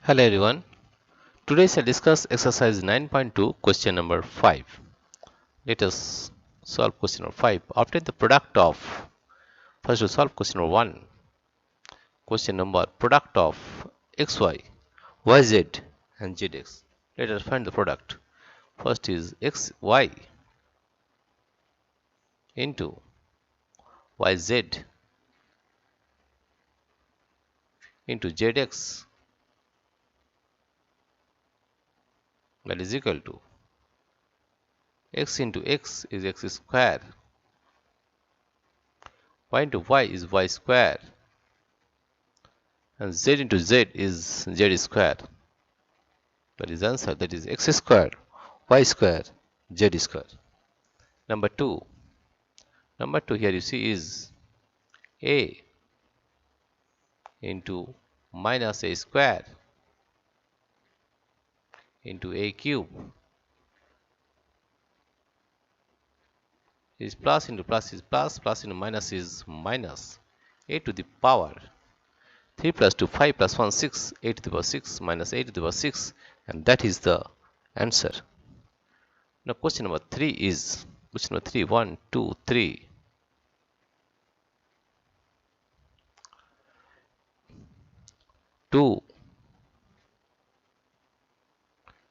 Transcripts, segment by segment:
Hello everyone. Today I'll discuss exercise 9.2 question number 5. Let us solve question number 5. Obtain the product of, first to solve question number 1. Question number product of xy, yz and zx. Let us find the product. First is xy into yz into zx, that is equal to x into x is x square, y into y is y square, and z into z is z square. That is answer, that is x square, y square, z square. Number 2 here you see is a into minus a square into a cube is plus into plus is plus, plus into minus is minus, a to the power 3 plus 2 5 plus 1 6, a to the power 6 minus a to the power 6, and that is the answer. Now question number 3 is, question number 3, 1 2 3, 2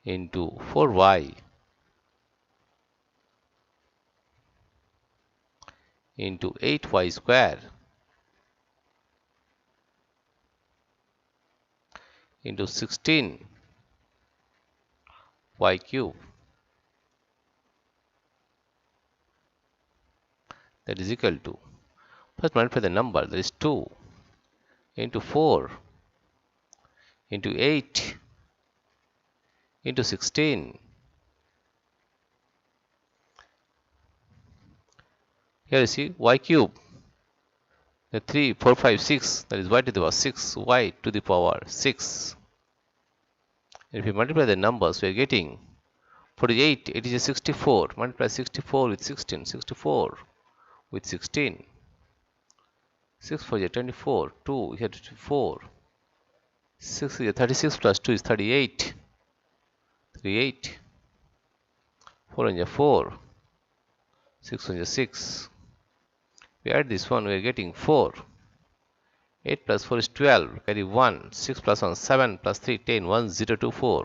into 4y into 8y square into 16y cube, that is equal to, first multiply the number, that is 2 into 4 into 8 into 16. Here you see y cube, the 3 4 5 6, that is y to the power 6, y to the power 6. And if you multiply the numbers, we are getting 48, it is a 64, multiply 64 with 16, 64 with 16, 6 4 is 24, 2 here 4, 6 is 36 plus 2 is 38, 38, 4 is 4, 6 is 6. We add this one, we are getting 4. 8 plus 4 is 12, carry 1, 6 plus 1 7 plus 3 10, 1024.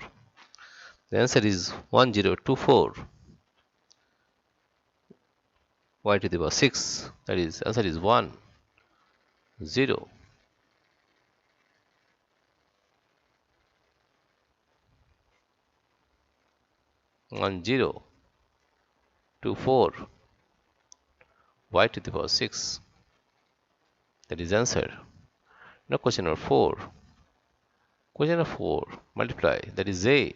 The answer is 1024. Y to the power 6, that is answer is 1 0. One 0 2 4 y to the power 6, that is answer. Now question number 4. Question number 4, multiply, that is a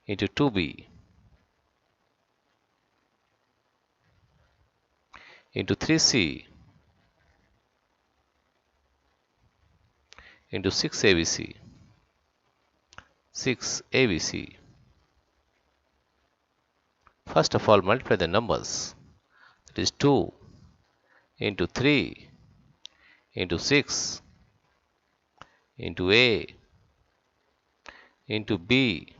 into 2b into 3c into 6abc, 6abc. First of all, multiply the numbers, that is 2 into 3 into 6 into a into b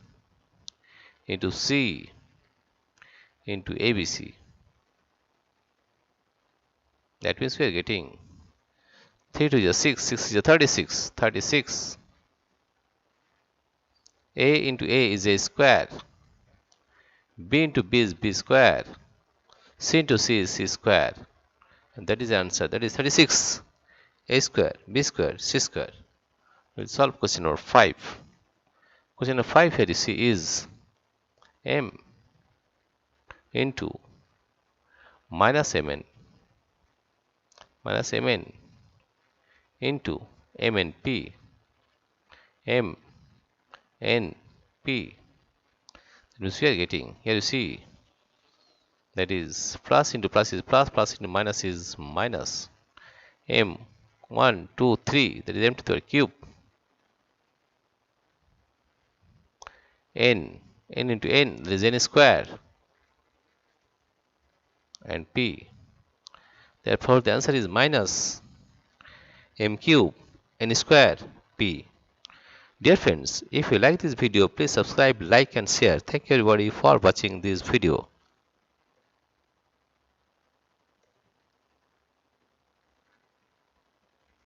into c into abc. That means we are getting 3 to the 6, 6 is 36, 36. A into a is a square, b into b is b square, c into c is c square, and that is the answer, that is 36. A square, b square, c square. We'll solve question number 5. Question number 5 here you see is m into minus mn into mnp, m n p. That means we are getting, here you see, that is plus into plus is plus, plus into minus is minus, m 1 2 3, that is m to the cube, n into n, that is n square, and p. Therefore the answer is minus m cube n square P. Dear friends, if you like this video, please subscribe, like and share. Thank you everybody for watching this video.